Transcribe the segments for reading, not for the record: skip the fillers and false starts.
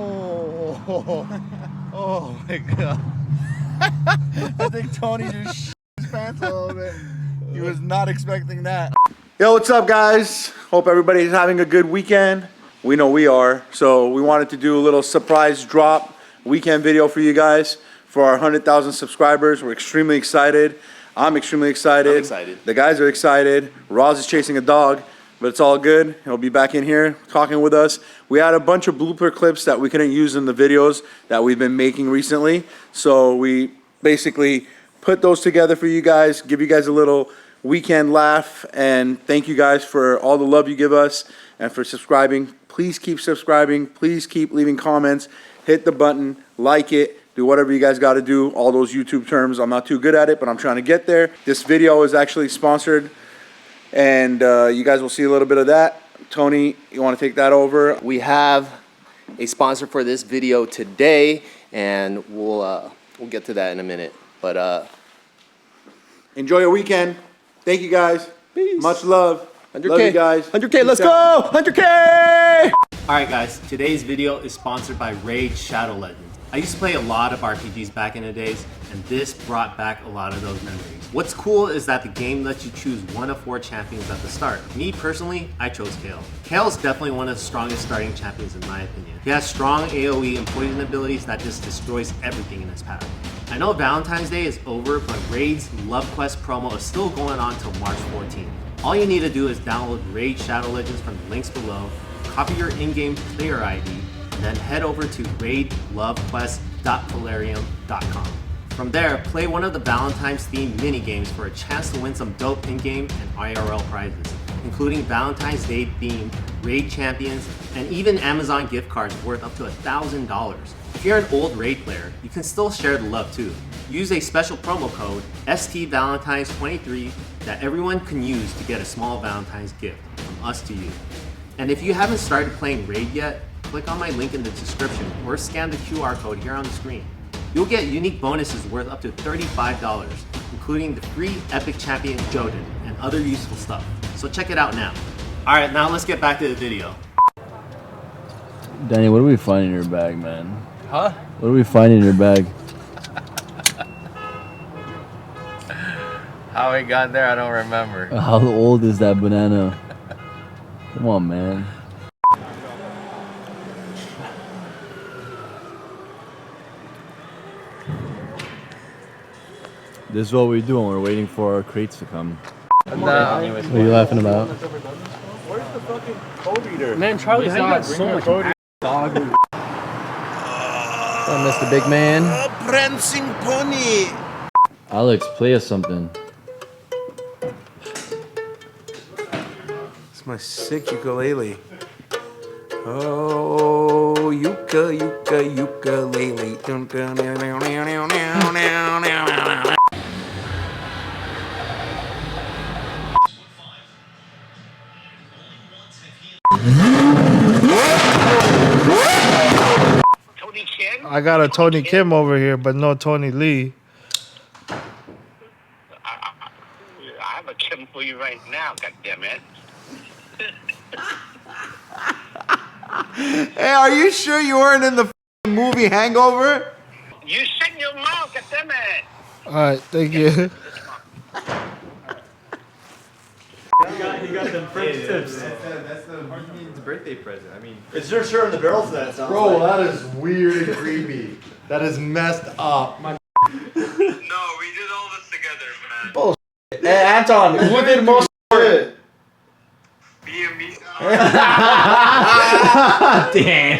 Oh, oh my God. I think Tony just shit his pants a little bit. He was not expecting that. Yo, what's up, guys? Hope everybody's having a good weekend. We know we are. So we wanted to do a little surprise drop weekend video for you guys for our 100,000 subscribers. We're extremely excited. I'm extremely excited. I'm excited. The guys are excited. Roz is chasing a dog, but it's all good. He'll be back in here talking with us. We had a bunch of blooper clips that we couldn't use in the videos that we've been making recently. So we basically put those together for you guys, give you guys a little weekend laugh, and thank you guys for all the love you give us and for subscribing. Please keep subscribing. Please keep leaving comments. Hit the button, like it, do whatever you guys got to do. All those YouTube terms, I'm not too good at it, but I'm trying to get there. This video is actually sponsored, and you guys will see a little bit of that. Tony, you want to take that over? We have a sponsor for this video today, and we'll get to that in a minute. But enjoy your weekend. Thank you, guys. Peace. Much love. 100K. Love you guys. 100K, let's go! 100K! Alright guys, today's video is sponsored by Raid Shadow Legends. I used to play a lot of RPGs back in the days, and this brought back a lot of those memories. What's cool is that the game lets you choose one of 4 champions at the start. Me personally, I chose Kale. Kale is definitely one of the strongest starting champions in my opinion. He has strong AoE and poison abilities that just destroys everything in his path. I know Valentine's Day is over, but Raid's Love Quest promo is still going on till March 14th. All you need to do is download Raid Shadow Legends from the links below, copy your in-game player ID, and then head over to raidlovequest.polarium.com. From there, play one of the Valentine's themed mini games for a chance to win some dope in-game and IRL prizes, including Valentine's Day themed Raid champions and even Amazon gift cards worth up to $1,000. If you're an old Raid player, you can still share the love too. Use a special promo code STValentines23 that everyone can use to get a small Valentine's gift from us to you. And if you haven't started playing Raid yet, click on my link in the description or scan the QR code here on the screen. You'll get unique bonuses worth up to $35, including the free Epic Champion Joden and other useful stuff. So check it out now. Alright, now let's get back to the video. Danny, what do we find in your bag, man? Huh? What do we find in your bag? How we got there, I don't remember. How old is that banana? Come on, man. This is what we do when we're waiting for our crates to come. No. What are you laughing about? Where's the fucking code reader? Man, Charlie, how you got so much dog? Mr. Big Man. Prancing pony. Alex, play us something. It's my sick ukulele. Oh, ukulele. Dun, dun, dun, dun, dun, dun, dun, dun, dun. I got a Tony Kim over here, but no Tony Lee. I have a Kim for you right now, goddammit. Hey, are you sure you weren't in the movie Hangover? You shut your mouth, goddammit. Alright, thank you. He got them French tips. That's the birthday present. I mean, It's your shirt in the barrel for that. Bro, that is weird and creepy. That is messed up. No, we did all this together, man. Bullshit. Hey, Anton, who did most shit? B&B. Damn.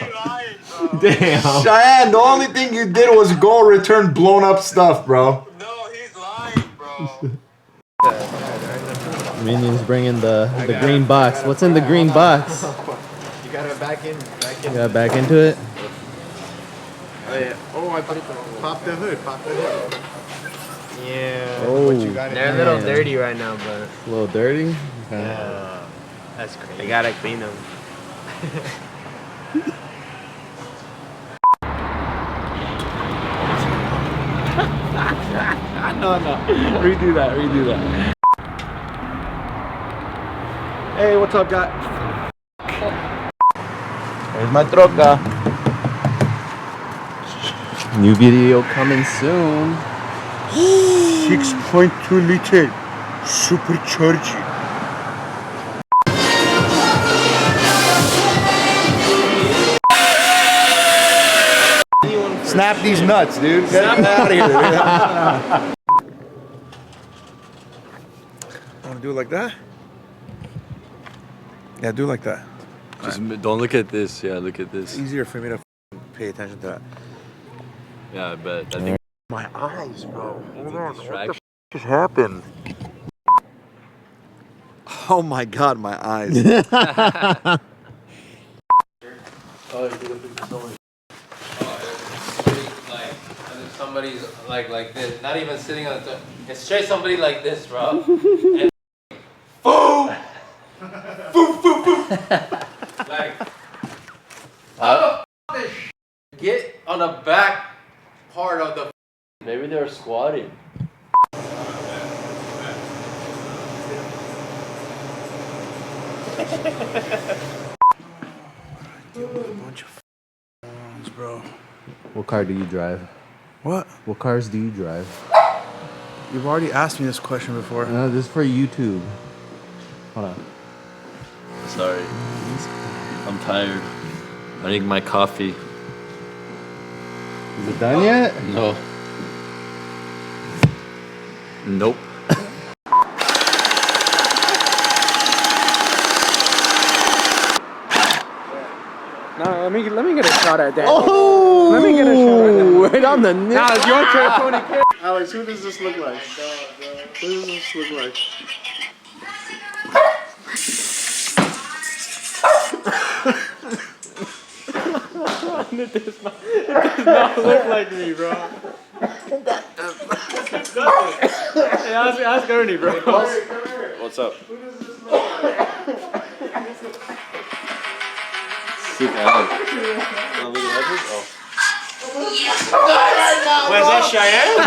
Damn. Cheyenne, the only thing you did was go return blown up stuff, bro. No, he's lying, bro. Minions bringing the green box. What's in the green box? you gotta back in. You got back into it? Oh yeah. Oh, I put it. Pop the hood. Pop the hood. Yeah. Oh, They're a little dirty right now, but. a little dirty? Okay. Yeah. That's crazy. I gotta clean them. No. Redo that. Hey, what's up, guys? Here's my troca. New video coming soon. 6.2 liter supercharging. Snap these nuts, dude. Get out of here. Want to do it like that? Yeah, do it like that. Just don't look at this. Yeah, look at this. It's easier for me to pay attention to that. Yeah, but I think My eyes, bro. Hold on. distraction. What the just happened? Oh my god, my eyes. Somebody's like this, not even sitting on the. It's straight somebody like this, bro. And boom, boom, boom, boom. Like, how the this get on the back part of the. Maybe they're squatting. Bunch of phones, bro. What car do you drive? What? What cars do you drive? You've already asked me this question before. No, this is for YouTube. Hold on. Sorry. I'm tired. I need my coffee. Is it done yet? No. Nope. No, let me get a shot at that. Oh! Let me get a shot at that. Right on the nip. Alex, you want to try Tony Kim? Alex, who does this look like? Who does this look like? It does not look like me, bro. Hey, ask Ernie, bro. What's up? Where's that Cheyenne?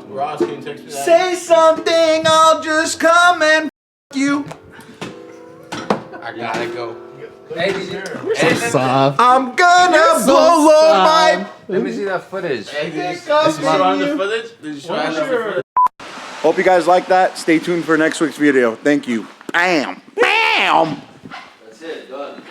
Ross, can you text me that? Say something, I'll just come and you. I gotta go. Hey, did you? Soft. I'm gonna blow my. Let me see that footage. Hey, did you Show him the footage? Did you show him the footage? Hope you guys like that. Stay tuned for next week's video. Thank you. Bam. Bam. That's it, done.